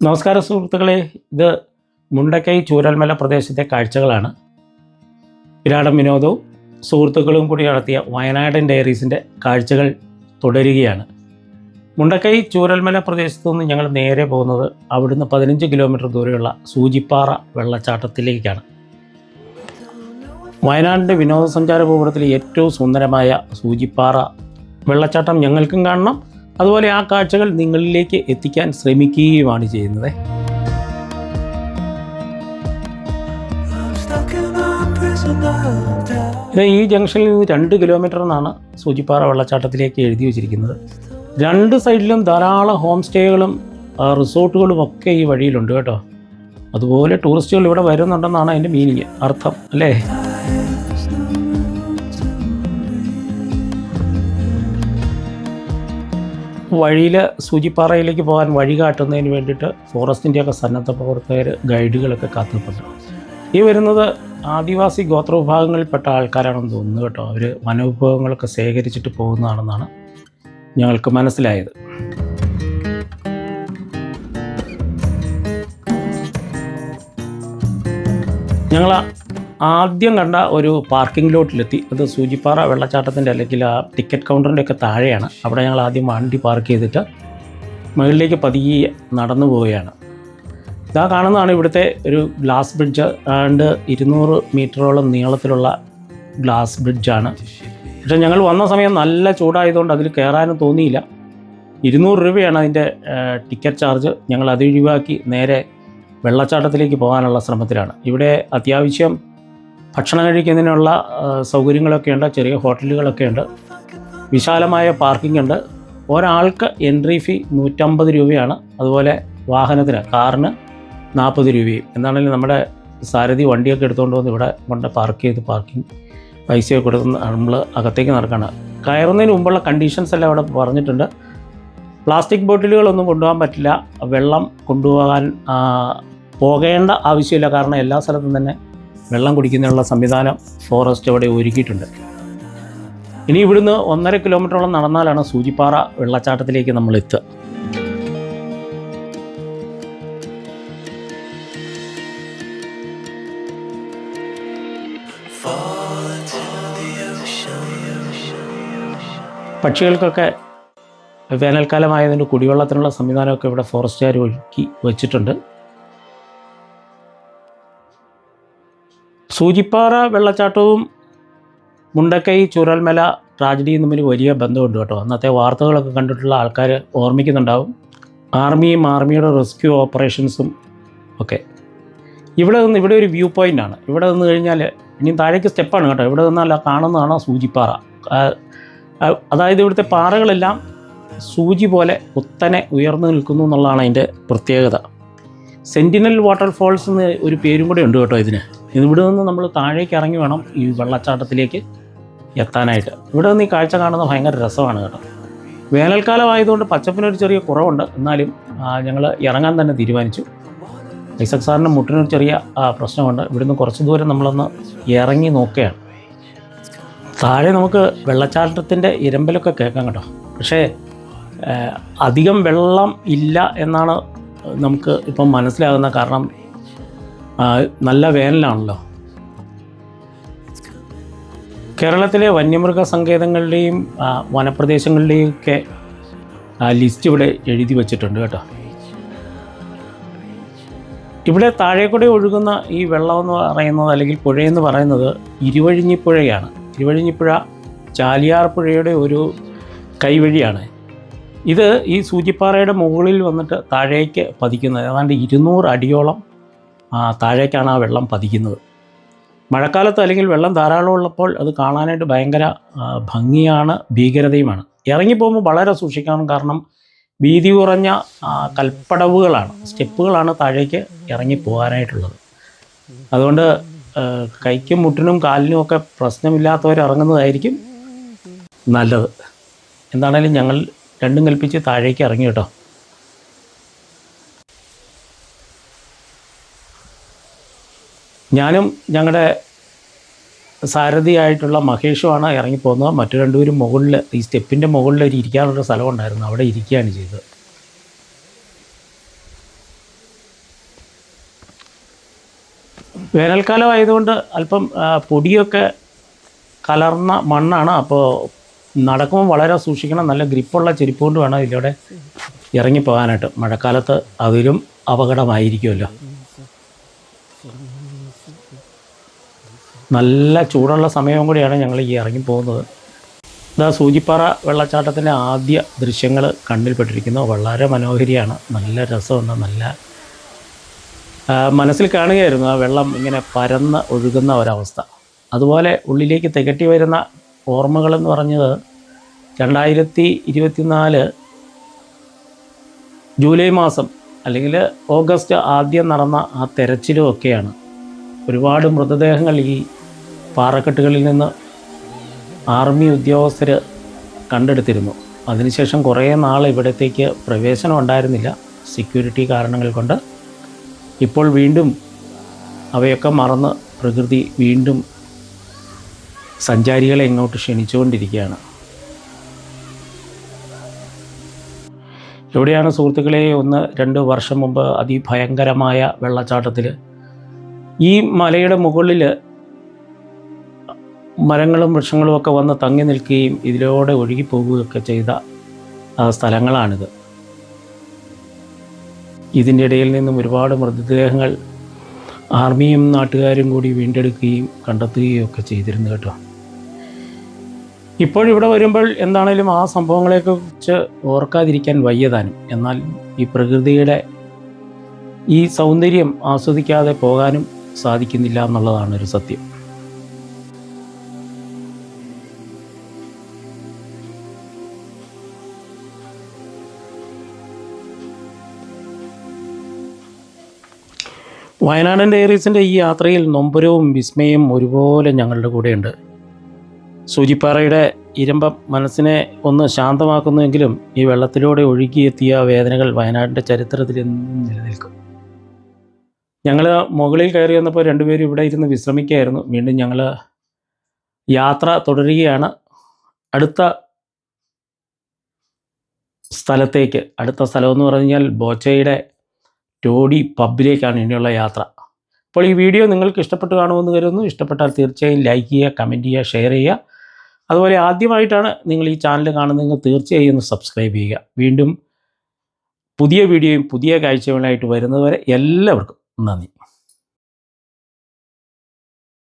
നമസ്കാരം സുഹൃത്തുക്കളെ, ഇത് മുണ്ടക്കൈ ചൂരൽമല പ്രദേശത്തെ കാഴ്ചകളാണ്. വിരാടം വിനോദവും സുഹൃത്തുക്കളും കൂടി നടത്തിയ വയനാടൻ ഡയറീസിൻ്റെ കാഴ്ചകൾ തുടരുകയാണ്. മുണ്ടക്കൈ ചൂരൽമല പ്രദേശത്തു നിന്ന് ഞങ്ങൾ നേരെ പോകുന്നത് അവിടുന്ന് 15 കിലോമീറ്റർ ദൂരെയുള്ള സൂചിപ്പാറ വെള്ളച്ചാട്ടത്തിലേക്കാണ്. വയനാടിൻ്റെ വിനോദസഞ്ചാര ഭൂപടത്തിലെ ഏറ്റവും സുന്ദരമായ സൂചിപ്പാറ വെള്ളച്ചാട്ടം ഞങ്ങൾക്കും കാണണം, അതുപോലെ ആ കാഴ്ചകൾ നിങ്ങളിലേക്ക് എത്തിക്കാൻ ശ്രമിക്കുകയുമാണ് ചെയ്യുന്നത്. ഇത് ഈ ജംഗ്ഷനിൽ നിന്ന് 2 കിലോമീറ്റർ എന്നാണ് സൂചിപ്പാറ വെള്ളച്ചാട്ടത്തിലേക്ക് എഴുതി വച്ചിരിക്കുന്നത്. 2 സൈഡിലും ധാരാളം ഹോം സ്റ്റേകളും റിസോർട്ടുകളും ഒക്കെ ഈ വഴിയിലുണ്ട് കേട്ടോ. അതുപോലെ ടൂറിസ്റ്റുകൾ ഇവിടെ വരുന്നുണ്ടെന്നാണ് അതിൻ്റെ മീനിങ്, അർത്ഥം അല്ലേ? വഴിയിൽ സൂചിപ്പാറയിലേക്ക് പോകാൻ വഴി കാട്ടുന്നതിന് വേണ്ടിയിട്ട് ഫോറസ്റ്റിൻ്റെയൊക്കെ സന്നദ്ധ പ്രവർത്തകർ, ഗൈഡുകളൊക്കെ കാത്തിരിപ്പുണ്ട്. ഈ വരുന്നത് ആദിവാസി ഗോത്രവിഭാഗങ്ങളിൽപ്പെട്ട ആൾക്കാരാണെന്ന് തോന്നുന്നു കേട്ടോ. അവർ വനവിഭവങ്ങളൊക്കെ ശേഖരിച്ചിട്ട് പോകുന്നതാണെന്നാണ് ഞങ്ങൾക്ക് മനസ്സിലായത്. ഞങ്ങൾ ആദ്യം കണ്ട ഒരു പാർക്കിംഗ് ലോട്ടിലെത്തി. അത് സൂചിപ്പാറ വെള്ളച്ചാട്ടത്തിൻ്റെ അല്ലെങ്കിൽ ആ ടിക്കറ്റ് കൗണ്ടറിൻ്റെ ഒക്കെ താഴെയാണ്. അവിടെ ഞങ്ങൾ ആദ്യം വണ്ടി പാർക്ക് ചെയ്തിട്ട് മുകളിലേക്ക് പതിയെ നടന്നു പോവുകയാണ്. ഇതാ കാണുന്നതാണ് ഇവിടുത്തെ ഒരു ഗ്ലാസ് ബ്രിഡ്ജ്. ഏതാണ്ട് 200 മീറ്ററോളം നീളത്തിലുള്ള ഗ്ലാസ് ബ്രിഡ്ജാണ്. പക്ഷേ ഞങ്ങൾ വന്ന സമയം നല്ല ചൂടായതുകൊണ്ട് അതിൽ കയറാനും തോന്നിയില്ല. 200 രൂപയാണ് അതിൻ്റെ ടിക്കറ്റ് ചാർജ്. ഞങ്ങൾ അത് ഒഴിവാക്കി നേരെ വെള്ളച്ചാട്ടത്തിലേക്ക് പോകാനുള്ള ശ്രമത്തിലാണ്. ഇവിടെ അത്യാവശ്യം ഭക്ഷണം കഴിക്കുന്നതിനുള്ള സൗകര്യങ്ങളൊക്കെ ഉണ്ട്, ചെറിയ ഹോട്ടലുകളൊക്കെ ഉണ്ട്, വിശാലമായ പാർക്കിംഗ് ഉണ്ട്. ഒരാൾക്ക് എൻട്രി ഫീ 150 രൂപയാണ്. അതുപോലെ വാഹനത്തിന്, കാറിന് 40 രൂപയും. എന്താണെങ്കിലും നമ്മുടെ സാരഥി വണ്ടിയൊക്കെ എടുത്തുകൊണ്ട് വന്ന് ഇവിടെ കൊണ്ട് പാർക്ക് ചെയ്ത് പാർക്കിംഗ് പൈസയൊക്കെ കൊടുത്ത് നമ്മൾ അകത്തേക്ക് നടക്കുകയാണ്. കയറുന്നതിന് മുമ്പുള്ള കണ്ടീഷൻസ് എല്ലാം ഇവിടെ പറഞ്ഞിട്ടുണ്ട്. പ്ലാസ്റ്റിക് ബോട്ടിലുകളൊന്നും കൊണ്ടുപോകാൻ പറ്റില്ല, വെള്ളം കൊണ്ടുപോകാൻ പോകേണ്ട ആവശ്യമില്ല, കാരണം എല്ലാ സ്ഥലത്തും തന്നെ വെള്ളം കുടിക്കുന്നതിനുള്ള സംവിധാനം ഫോറസ്റ്റ് അവിടെ ഒരുക്കിയിട്ടുണ്ട്. ഇനി ഇവിടുന്ന് 1.5 കിലോമീറ്ററോളം നടന്നാലാണ് സൂചിപ്പാറ വെള്ളച്ചാട്ടത്തിലേക്ക് നമ്മൾ എത്തുക. പക്ഷികൾക്കൊക്കെ വേനൽക്കാലമായതിൻ്റെ കുടിവെള്ളത്തിനുള്ള സംവിധാനമൊക്കെ ഇവിടെ ഫോറസ്റ്റുകാർ ഒരുക്കി വച്ചിട്ടുണ്ട്. സൂചിപ്പാറ വെള്ളച്ചാട്ടവും മുണ്ടക്കൈ ചൂരൽമല ട്രാജഡിയും തമ്മിൽ വലിയ ബന്ധമുണ്ട് കേട്ടോ. അന്നത്തെ വാർത്തകളൊക്കെ കണ്ടിട്ടുള്ള ആൾക്കാർ ഓർമ്മിക്കുന്നുണ്ടാവും. ആർമിയുടെ റെസ്ക്യൂ ഓപ്പറേഷൻസും ഒക്കെ. ഇവിടെ ഒരു വ്യൂ പോയിൻ്റാണ്. ഇവിടെ നിന്ന് കഴിഞ്ഞാൽ ഇനിയും താഴേക്ക് സ്റ്റെപ്പാണ് കേട്ടോ. ഇവിടെ നിന്നാൽ കാണുന്നതാണ് സൂചിപ്പാറ. അതായത് ഇവിടുത്തെ പാറകളെല്ലാം സൂചി പോലെ കുത്തനെ ഉയർന്നു നിൽക്കുന്നു എന്നുള്ളതാണ് അതിൻ്റെ പ്രത്യേകത. സെൻറ്റിനൽ വാട്ടർഫോൾസ് എന്ന് ഒരു പേരും കൂടെ ഉണ്ട് കേട്ടോ ഇതിന്. ഇവിടെ നിന്ന് നമ്മൾ താഴേക്ക് ഇറങ്ങി വേണം ഈ വെള്ളച്ചാട്ടത്തിലേക്ക് എത്താനായിട്ട്. ഇവിടെ നിന്ന് ഈ കാഴ്ച കാണുന്നത് ഭയങ്കര രസമാണ് കേട്ടോ. വേനൽക്കാലമായതുകൊണ്ട് പച്ചപ്പിനൊരു ചെറിയ കുറവുണ്ട്, എന്നാലും ഞങ്ങൾ ഇറങ്ങാൻ തന്നെ തീരുമാനിച്ചു. ഐസക് സാറിൻ്റെ മുട്ടിനൊരു ചെറിയ പ്രശ്നമുണ്ട്. ഇവിടുന്ന് കുറച്ച് ദൂരം നമ്മളൊന്ന് ഇറങ്ങി നോക്കുകയാണ്. താഴെ നമുക്ക് വെള്ളച്ചാട്ടത്തിൻ്റെ ഇരമ്പലൊക്കെ കേൾക്കാം കേട്ടോ. പക്ഷേ അധികം വെള്ളം ഇല്ല എന്നാണ് നമുക്ക് ഇപ്പം മനസ്സിലാകുന്ന, കാരണം നല്ല വേനലാണല്ലോ. കേരളത്തിലെ വന്യമൃഗ സങ്കേതങ്ങളുടെയും വനപ്രദേശങ്ങളുടെയും ഒക്കെ ലിസ്റ്റ് ഇവിടെ എഴുതി വച്ചിട്ടുണ്ട് കേട്ടോ. ഇവിടെ താഴേക്കൂടെ ഒഴുകുന്ന ഈ വെള്ളമെന്ന് പറയുന്നത്, അല്ലെങ്കിൽ പുഴയെന്ന് പറയുന്നത് ഇരുവഴിഞ്ഞിപ്പുഴയാണ്. ഇരുവഴിഞ്ഞിപ്പുഴ ചാലിയാർ പുഴയുടെ ഒരു കൈവഴിയാണ്. ഇത് ഈ സൂചിപ്പാറയുടെ മുകളിൽ വന്നിട്ട് താഴേക്ക് പതിക്കുന്നത്. ഏതാണ്ട് 200 അടിയോളം താഴേക്കാണ് ആ വെള്ളം പതിക്കുന്നത്. മഴക്കാലത്ത് അല്ലെങ്കിൽ വെള്ളം ധാരാളം ഉള്ളപ്പോൾ അത് കാണാനായിട്ട് ഭയങ്കര ഭംഗിയാണ്, ഭീകരതയുമാണ്. ഇറങ്ങിപ്പോകുമ്പോൾ വളരെ സൂക്ഷിക്കണം, കാരണം വീതി കുറഞ്ഞ കൽപ്പടവുകളാണ്, സ്റ്റെപ്പുകളാണ് താഴേക്ക് ഇറങ്ങി പോകാനായിട്ടുള്ളത്. അതുകൊണ്ട് കൈക്കും മുട്ടിനും കാലിനും ഒക്കെ പ്രശ്നമില്ലാത്തവർ ഇറങ്ങുന്നതായിരിക്കും നല്ലത്. എന്താണേലും ഞങ്ങൾ രണ്ടും കൽപ്പിച്ച് താഴേക്ക് ഇറങ്ങി കേട്ടോ. ഞാനും ഞങ്ങളുടെ സാരഥിയായിട്ടുള്ള മഹേഷുമാണ് ഇറങ്ങിപ്പോകുന്നത്. മറ്റു രണ്ടുപേരും മുകളിൽ, ഈ സ്റ്റെപ്പിൻ്റെ മുകളിൽ ഇരിക്കാനുള്ള സ്ഥലം ഉണ്ടായിരുന്നു, അവിടെ ഇരിക്കുകയാണ് ചെയ്തത്. വേനൽക്കാലം ആയതുകൊണ്ട് അല്പം പൊടിയൊക്കെ കലർന്ന മണ്ണാണ്. അപ്പോൾ നടക്കുമ്പോൾ വളരെ സൂക്ഷിക്കണം. നല്ല ഗ്രിപ്പുള്ള ചെരുപ്പ് കൊണ്ട് വേണം ഇതിലൂടെ ഇറങ്ങിപ്പോകാനായിട്ട്. മഴക്കാലത്ത് അതിലും അപകടമായിരിക്കുമല്ലോ. നല്ല ചൂടുള്ള സമയവും കൂടിയാണ് ഞങ്ങൾ ഈ ഇറങ്ങിപ്പോകുന്നത്. ഇതാ സൂചിപ്പാറ വെള്ളച്ചാട്ടത്തിൻ്റെ ആദ്യ ദൃശ്യങ്ങൾ കണ്ണിൽപ്പെട്ടിരിക്കുന്നു. വളരെ മനോഹരിയാണ്, നല്ല രസമുണ്ട്, നല്ല മനസ്സിൽ കാണുകയായിരുന്നു ആ വെള്ളം ഇങ്ങനെ പരന്ന് ഒഴുകുന്ന ഒരവസ്ഥ. അതുപോലെ ഉള്ളിലേക്ക് തികട്ടി വരുന്ന ഓർമ്മകളെന്ന് പറഞ്ഞത് 2024 ജൂലൈ മാസം അല്ലെങ്കിൽ ഓഗസ്റ്റ് ആദ്യം നടന്ന ആ തെരച്ചിലും ഒക്കെയാണ്. ഒരുപാട് മൃതദേഹങ്ങൾ ഈ പാറക്കെട്ടുകളിൽ നിന്ന് ആർമി ഉദ്യോഗസ്ഥർ കണ്ടെടുത്തിരുന്നു. അതിനുശേഷം കുറേ നാൾ ഇവിടത്തേക്ക് പ്രവേശനം ഉണ്ടായിരുന്നില്ല സെക്യൂരിറ്റി കാരണങ്ങൾ കൊണ്ട്. ഇപ്പോൾ വീണ്ടും അവയൊക്കെ മറന്ന് പ്രകൃതി വീണ്ടും സഞ്ചാരികളെ ഇങ്ങോട്ട് ക്ഷണിച്ചുകൊണ്ടിരിക്കുകയാണ്. ഇവിടെയാണ് സുഹൃത്തുക്കളെ 1-2 വർഷം മുമ്പ് അതിഭയങ്കരമായ വെള്ളച്ചാട്ടത്തിൽ ഈ മലയുടെ മുകളിൽ മരങ്ങളും വൃക്ഷങ്ങളും ഒക്കെ വന്ന് തങ്ങി നിൽക്കുകയും ഇതിലൂടെ ഒഴുകിപ്പോവുകയൊക്കെ ചെയ്ത സ്ഥലങ്ങളാണിത്. ഇതിൻ്റെ ഇടയിൽ നിന്നും ഒരുപാട് മൃതദേഹങ്ങൾ ആർമിയും നാട്ടുകാരും കൂടി വീണ്ടെടുക്കുകയും കണ്ടെത്തുകയും ഒക്കെ ചെയ്തിരുന്നു കേട്ടോ. ഇപ്പോഴിവിടെ വരുമ്പോൾ എന്താണേലും ആ സംഭവങ്ങളെക്കുറിച്ച് ഓർക്കാതിരിക്കാൻ വയ്യതാനും. എന്നാൽ ഈ പ്രകൃതിയുടെ ഈ സൗന്ദര്യം ആസ്വദിക്കാതെ പോകാനും സാധിക്കുന്നില്ല എന്നുള്ളതാണ് ഒരു സത്യം. വയനാടൻ ഡയറീസിൻ്റെ ഈ യാത്രയിൽ നൊമ്പരവും വിസ്മയവും ഒരുപോലെ ഞങ്ങളുടെ കൂടെയുണ്ട്. സൂചിപ്പാറയുടെ ഇരമ്പം മനസ്സിനെ ഒന്ന് ശാന്തമാക്കുന്നുവെങ്കിലും ഈ വെള്ളത്തിലൂടെ ഒഴുകിയെത്തിയ വേദനകൾ വയനാടിൻ്റെ ചരിത്രത്തിൽ എന്നും നിലനിൽക്കും. ഞങ്ങൾ മുകളിൽ കയറി വന്നപ്പോൾ രണ്ടുപേരും ഇവിടെ ഇരുന്ന് വിശ്രമിക്കുകയായിരുന്നു. വീണ്ടും ഞങ്ങൾ യാത്ര തുടരുകയാണ്. അടുത്ത സ്ഥലമെന്ന് പറഞ്ഞാൽ ബോച്ചയുടെ ടോഡി പബ്ബിലേക്കാണ് ഇനിയുള്ള യാത്ര. അപ്പോൾ ഈ വീഡിയോ നിങ്ങൾക്ക് ഇഷ്ടപ്പെട്ട് കാണുമെന്ന് കരുതുന്നു. ഇഷ്ടപ്പെട്ടാൽ തീർച്ചയായും ലൈക്ക് ചെയ്യുക, കമൻറ്റ് ചെയ്യുക, ഷെയർ ചെയ്യുക. അതുപോലെ ആദ്യമായിട്ടാണ് നിങ്ങൾ ഈ ചാനൽ കാണുന്നതെങ്കിൽ തീർച്ചയായും ഒന്ന് സബ്സ്ക്രൈബ് ചെയ്യുക. വീണ്ടും പുതിയ വീഡിയോയും പുതിയ കാഴ്ചകളായിട്ട് വരുന്നതുവരെ എല്ലാവർക്കും നന്ദി.